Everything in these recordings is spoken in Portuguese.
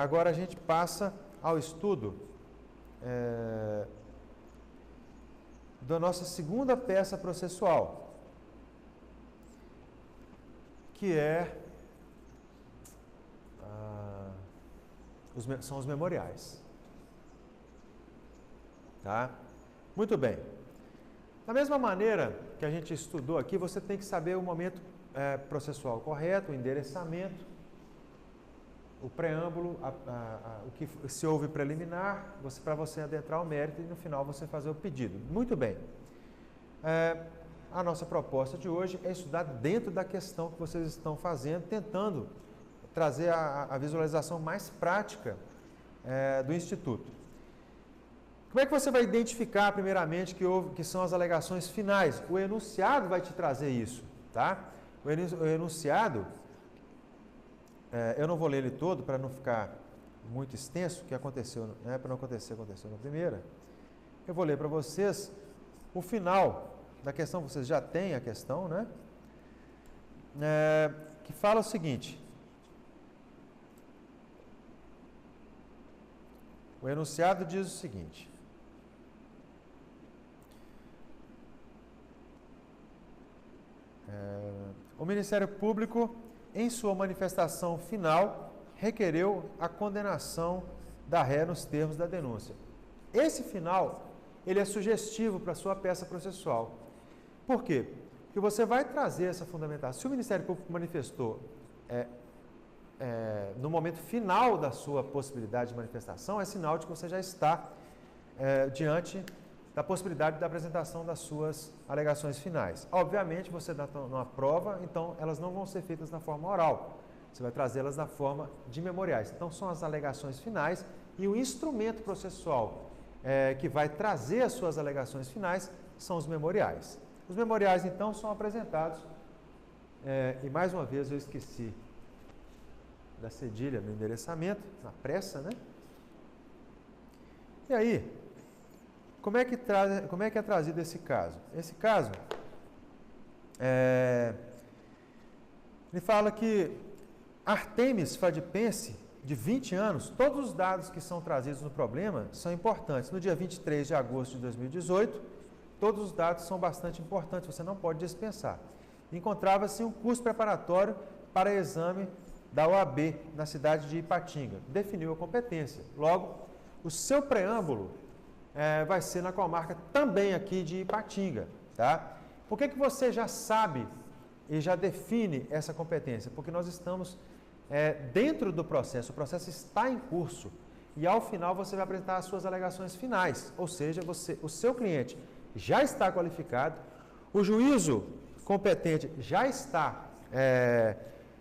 Agora a gente passa ao estudo da nossa segunda peça processual, que são os memoriais. Tá? Muito bem. Da mesma maneira que a gente estudou aqui, você tem que saber o momento processual correto, o endereçamento, o preâmbulo, o que se houve preliminar, para você adentrar o mérito e no final você fazer o pedido. Muito bem. A nossa proposta de hoje é estudar dentro da questão que vocês estão fazendo, tentando trazer a visualização mais prática do Instituto. Como é que você vai identificar, primeiramente, que são as alegações finais? O enunciado vai te trazer isso, tá? O enunciado, eu não vou ler ele todo para não ficar muito extenso, o que aconteceu, para não aconteceu na primeira. Eu vou ler para vocês o final da questão, vocês já têm a questão, né? Que fala o seguinte: o enunciado diz o seguinte: o Ministério Público, em sua manifestação final, requereu a condenação da ré nos termos da denúncia. Esse final, ele é sugestivo para a sua peça processual. Por quê? Porque você vai trazer essa fundamentação. Se o Ministério Público manifestou no momento final da sua possibilidade de manifestação, é sinal de que você já está diante da possibilidade da apresentação das suas alegações finais. Obviamente, você dá uma prova, então elas não vão ser feitas na forma oral. Você vai trazê-las na forma de memoriais. Então, são as alegações finais e o instrumento processual que vai trazer as suas alegações finais são os memoriais. Os memoriais, então, são apresentados, e mais uma vez eu esqueci da cedilha no endereçamento, na pressa, né? E aí, como é que é trazido esse caso? Esse caso, ele fala que Artemis Fadipense, de 20 anos, todos os dados que são trazidos no problema são importantes. No dia 23 de agosto de 2018, todos os dados são bastante importantes, você não pode dispensar. Encontrava-se um curso preparatório para exame da OAB na cidade de Ipatinga. Definiu a competência. Logo, o seu preâmbulo vai ser na comarca também aqui de Ipatinga, tá? Por que você já sabe e já define essa competência? Porque nós estamos dentro do processo, o processo está em curso e ao final você vai apresentar as suas alegações finais, ou seja, o seu cliente já está qualificado, o juízo competente já está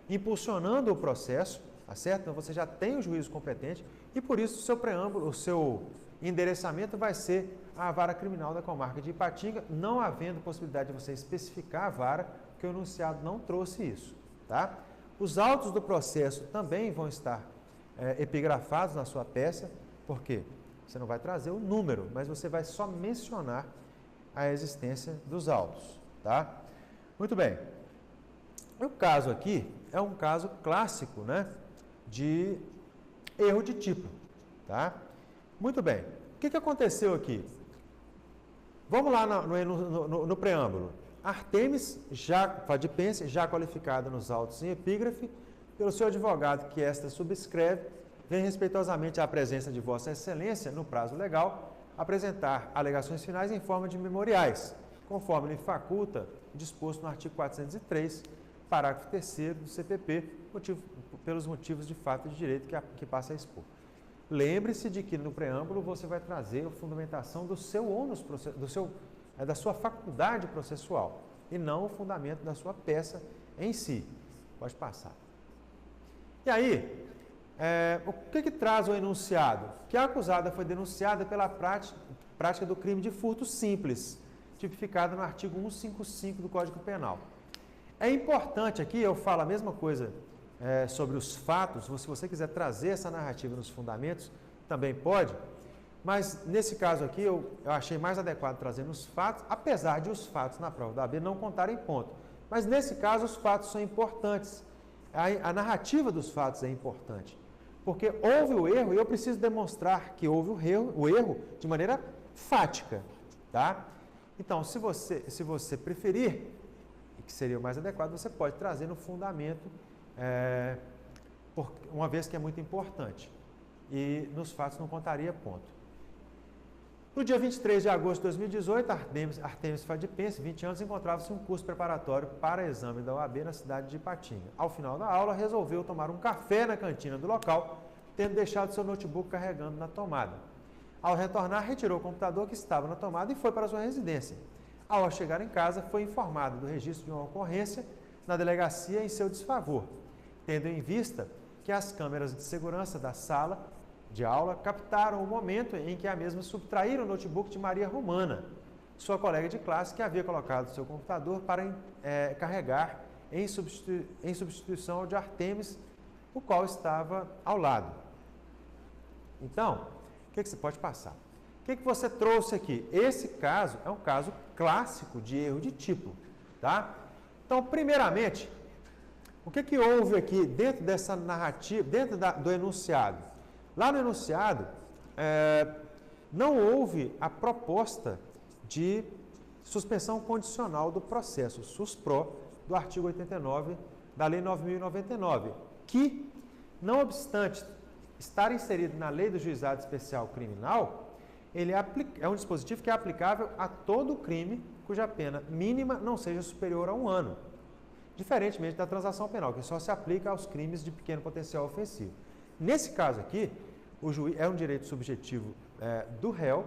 impulsionando o processo, tá certo? Então você já tem o juízo competente e por isso o seu preâmbulo, o seu endereçamento vai ser a vara criminal da comarca de Ipatinga, não havendo possibilidade de você especificar a vara, porque o enunciado não trouxe isso, tá? Os autos do processo também vão estar epigrafados na sua peça, porque você não vai trazer o número, mas você vai só mencionar a existência dos autos, tá? Muito bem. O caso aqui é um caso clássico, né, de erro de tipo, tá? Muito bem. O que aconteceu aqui? Vamos lá no preâmbulo. Artemis Fadipense, já qualificada nos autos em epígrafe, pelo seu advogado que esta subscreve, vem respeitosamente à presença de Vossa Excelência, no prazo legal, apresentar alegações finais em forma de memoriais, conforme lhe faculta disposto no artigo 403, parágrafo 3º do CPP, pelos motivos de fato e de direito que passa a expor. Lembre-se de que no preâmbulo você vai trazer a fundamentação do seu ônus, da sua faculdade processual, e não o fundamento da sua peça em si. Pode passar. E aí, o que traz o enunciado? Que a acusada foi denunciada pela prática do crime de furto simples, tipificado no artigo 155 do Código Penal. É importante aqui, eu falo a mesma coisa sobre os fatos, se você quiser trazer essa narrativa nos fundamentos, também pode, mas nesse caso aqui eu achei mais adequado trazer nos fatos, apesar de os fatos na prova da OAB não contarem ponto. Mas nesse caso os fatos são importantes, a narrativa dos fatos é importante. Porque houve o erro e eu preciso demonstrar que houve o erro de maneira fática, tá? Então, se você preferir, que seria o mais adequado, você pode trazer no fundamento, uma vez que é muito importante. E nos fatos não contaria ponto. No dia 23 de agosto de 2018, Artemis Fadipense, 20 anos, encontrava-se em um curso preparatório para exame da OAB na cidade de Ipatinga. Ao final da aula, resolveu tomar um café na cantina do local, tendo deixado seu notebook carregando na tomada. Ao retornar, retirou o computador que estava na tomada e foi para sua residência. Ao chegar em casa, foi informado do registro de uma ocorrência na delegacia em seu desfavor, tendo em vista que as câmeras de segurança da sala de aula captaram o momento em que a mesma subtraíram o notebook de Maria Romana, sua colega de classe, que havia colocado seu computador para carregar em substituição ao de Artemis, o qual estava ao lado. Então, o que você pode passar? O que você trouxe aqui? Esse caso é um caso clássico de erro de tipo, tá? Então, primeiramente, o que houve aqui dentro dessa narrativa, dentro do enunciado? Lá no enunciado, não houve a proposta de suspensão condicional do processo, SUSPRO, do artigo 89 da Lei 9.099, que, não obstante estar inserido na Lei do Juizado Especial Criminal, ele é um dispositivo que é aplicável a todo crime cuja pena mínima não seja superior a 1 ano, diferentemente da transação penal, que só se aplica aos crimes de pequeno potencial ofensivo. Nesse caso aqui, o juiz é um direito subjetivo do réu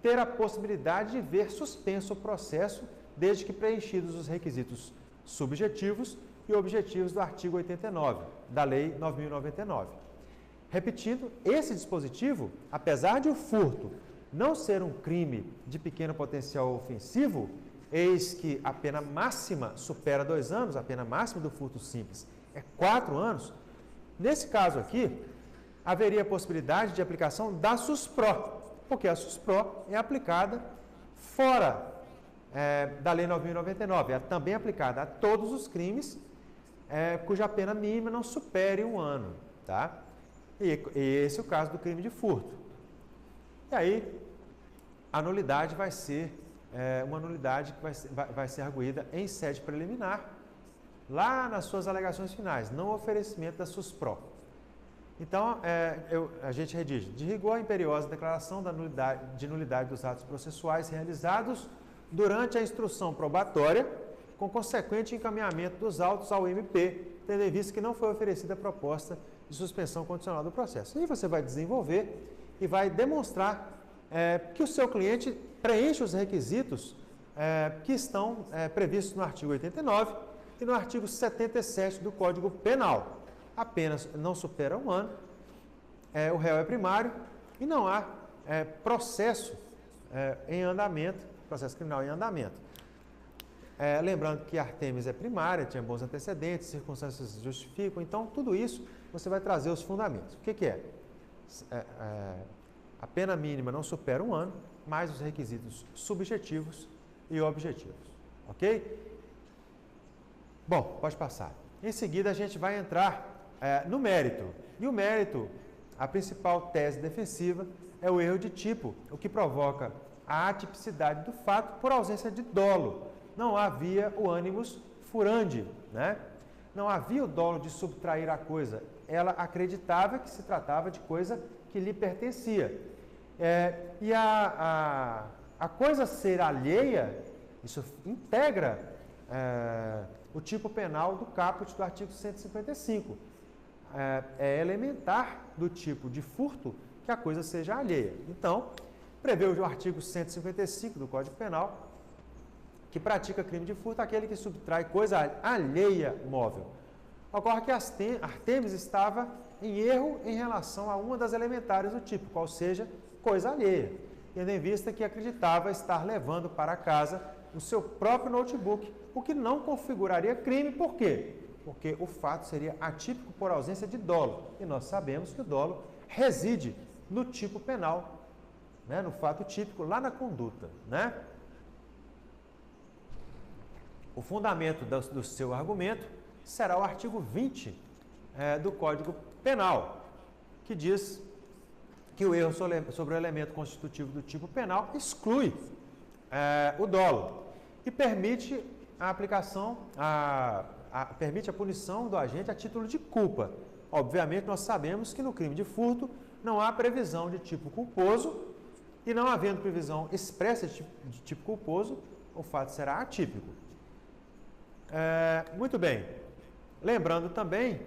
ter a possibilidade de ver suspenso o processo, desde que preenchidos os requisitos subjetivos e objetivos do artigo 89 da Lei 9.099. Repetindo, esse dispositivo, apesar de o furto não ser um crime de pequeno potencial ofensivo, eis que a pena máxima supera 2 anos, a pena máxima do furto simples é 4 anos, nesse caso aqui, haveria a possibilidade de aplicação da SUSPRO, porque a SUSPRO é aplicada fora da Lei 9.099, é também aplicada a todos os crimes cuja pena mínima não supere 1 ano, tá? E esse é o caso do crime de furto. E aí, a nulidade vai ser uma nulidade que vai ser arguída em sede preliminar, lá nas suas alegações finais, não oferecimento da SUSPRO. Então, a gente redige, de rigor imperiosa declaração de nulidade dos atos processuais realizados durante a instrução probatória, com consequente encaminhamento dos autos ao MP, tendo em vista que não foi oferecida a proposta de suspensão condicional do processo. E você vai desenvolver e vai demonstrar que o seu cliente preenche os requisitos que estão previstos no artigo 89 e no artigo 77 do Código Penal. Apenas não supera 1 ano, o réu é primário e não há processo em andamento, processo criminal em andamento. Lembrando que Artemis é primária, tinha bons antecedentes, circunstâncias justificam, então tudo isso você vai trazer os fundamentos. O que é? A pena mínima não supera 1 ano, mais os requisitos subjetivos e objetivos. Ok? Bom, pode passar. Em seguida, a gente vai entrar no mérito. E o mérito, a principal tese defensiva, é o erro de tipo, o que provoca a atipicidade do fato por ausência de dolo. Não havia o animus furandi, né? Não havia o dolo de subtrair a coisa. Ela acreditava que se tratava de coisa que lhe pertencia. E a coisa ser alheia, isso integra o tipo penal do caput do artigo 155. É elementar do tipo de furto que a coisa seja alheia. Então, prevê o artigo 155 do Código Penal, que pratica crime de furto aquele que subtrai coisa alheia móvel. Ocorre que Artemis estava em erro em relação a uma das elementares do tipo, qual seja coisa alheia, tendo em vista que acreditava estar levando para casa o seu próprio notebook, o que não configuraria crime. Por quê? Porque o fato seria atípico por ausência de dolo. E nós sabemos que o dolo reside no tipo penal, né? No fato típico, lá na conduta, né? O fundamento do seu argumento será o artigo 20 do Código Penal. que diz que o erro sobre o elemento constitutivo do tipo penal exclui o dolo e permite a aplicação, permite a punição do agente a título de culpa. Obviamente, nós sabemos que no crime de furto não há previsão de tipo culposo e não havendo previsão expressa de tipo culposo, o fato será atípico. Muito bem. Lembrando também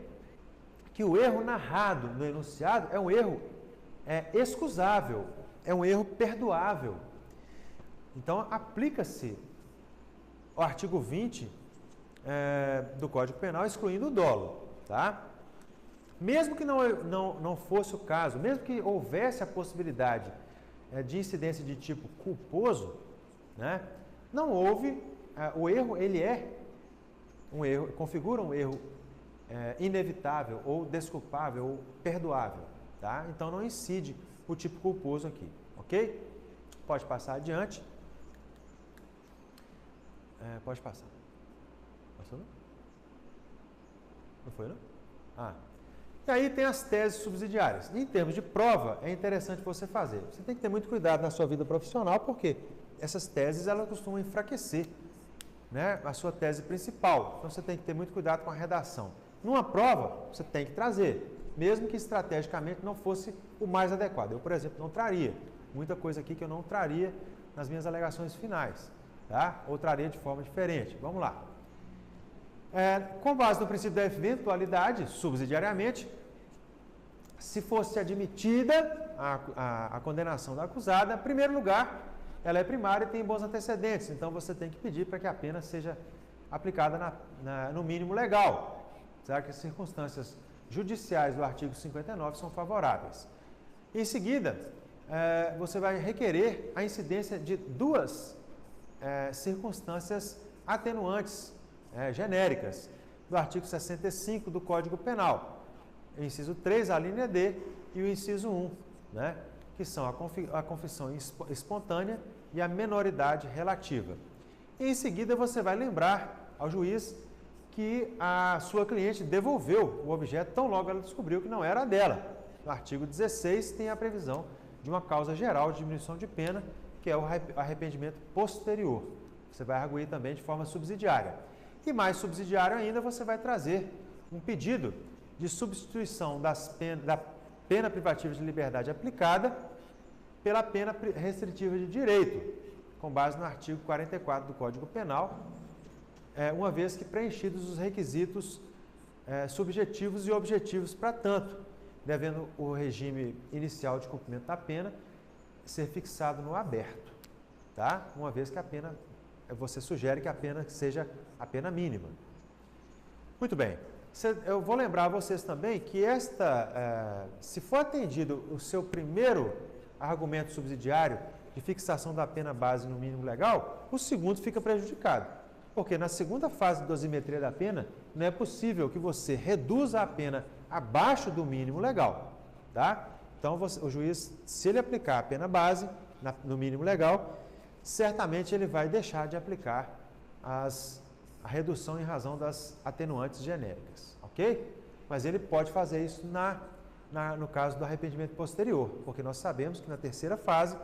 que o erro narrado no enunciado é um erro excusável, é um erro perdoável. Então, aplica-se o artigo 20 do Código Penal, excluindo o dolo, tá? Mesmo que não fosse o caso, mesmo que houvesse a possibilidade de incidência de tipo culposo, né, não houve, o erro, ele é um erro, configura um erro inevitável, ou desculpável, ou perdoável, tá? Então, não incide o tipo culposo aqui, ok? Pode passar adiante. Pode passar. Passou, não? Não foi, não? E aí tem as teses subsidiárias. Em termos de prova, é interessante você fazer. Você tem que ter muito cuidado na sua vida profissional, porque essas teses, elas costumam enfraquecer, né, a sua tese principal. Então, você tem que ter muito cuidado com a redação. Numa prova, você tem que trazer, mesmo que estrategicamente não fosse o mais adequado. Eu, por exemplo, não traria. Muita coisa aqui que eu não traria nas minhas alegações finais. Tá? Ou traria de forma diferente. Vamos lá. Com base no princípio da eventualidade, subsidiariamente, se fosse admitida a condenação da acusada, em primeiro lugar, ela é primária e tem bons antecedentes, então você tem que pedir para que a pena seja aplicada no mínimo legal, será que as circunstâncias judiciais do artigo 59 são favoráveis. Em seguida, você vai requerer a incidência de duas circunstâncias atenuantes genéricas do artigo 65 do Código Penal, o inciso 3, a linha D, e o inciso 1, né, que são a confissão espontânea e a menoridade relativa. E em seguida, você vai lembrar ao juiz que a sua cliente devolveu o objeto tão logo ela descobriu que não era dela. No artigo 16, tem a previsão de uma causa geral de diminuição de pena, que é o arrependimento posterior. Você vai arguir também de forma subsidiária. E mais subsidiário ainda, você vai trazer um pedido de substituição da pena privativa de liberdade aplicada pela pena restritiva de direito, com base no artigo 44 do Código Penal, uma vez que preenchidos os requisitos subjetivos e objetivos para tanto, devendo o regime inicial de cumprimento da pena ser fixado no aberto, tá? Uma vez que a pena, você sugere que a pena seja a pena mínima. Muito bem. Eu vou lembrar a vocês também que se for atendido o seu primeiro argumento subsidiário de fixação da pena base no mínimo legal, o segundo fica prejudicado. Porque na segunda fase de dosimetria da pena, não é possível que você reduza a pena abaixo do mínimo legal, tá? Então, o juiz, se ele aplicar a pena base no mínimo legal, certamente ele vai deixar de aplicar a redução em razão das atenuantes genéricas, ok? Mas ele pode fazer isso no caso do arrependimento posterior, porque nós sabemos que na terceira fase,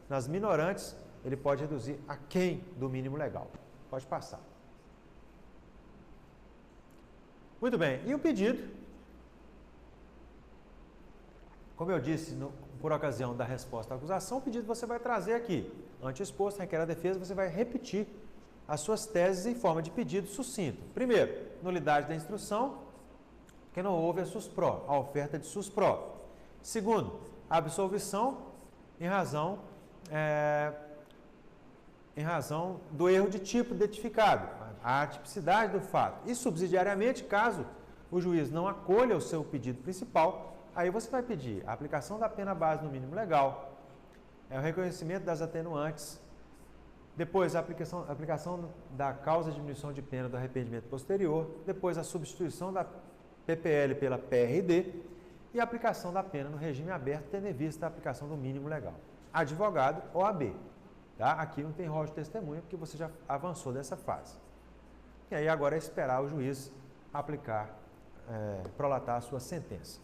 nas minorantes, ele pode reduzir aquém do mínimo legal. Pode passar. Muito bem, e o pedido? Como eu disse, por ocasião da resposta à acusação, o pedido você vai trazer aqui. Ante exposto, requer a defesa, você vai repetir as suas teses em forma de pedido sucinto. Primeiro, nulidade da instrução, que não houve a suspró, a oferta de suspró. Segundo, absolvição em razão do erro de tipo identificado, a atipicidade do fato. E subsidiariamente, caso o juiz não acolha o seu pedido principal, aí você vai pedir a aplicação da pena base no mínimo legal, o reconhecimento das atenuantes, depois a aplicação da causa de diminuição de pena do arrependimento posterior, depois a substituição da PPL pela PRD e a aplicação da pena no regime aberto, tendo em vista a aplicação do mínimo legal. Advogado, OAB. Tá? Aqui não tem rol de testemunha, porque você já avançou dessa fase. E aí agora é esperar o juiz aplicar, prolatar a sua sentença.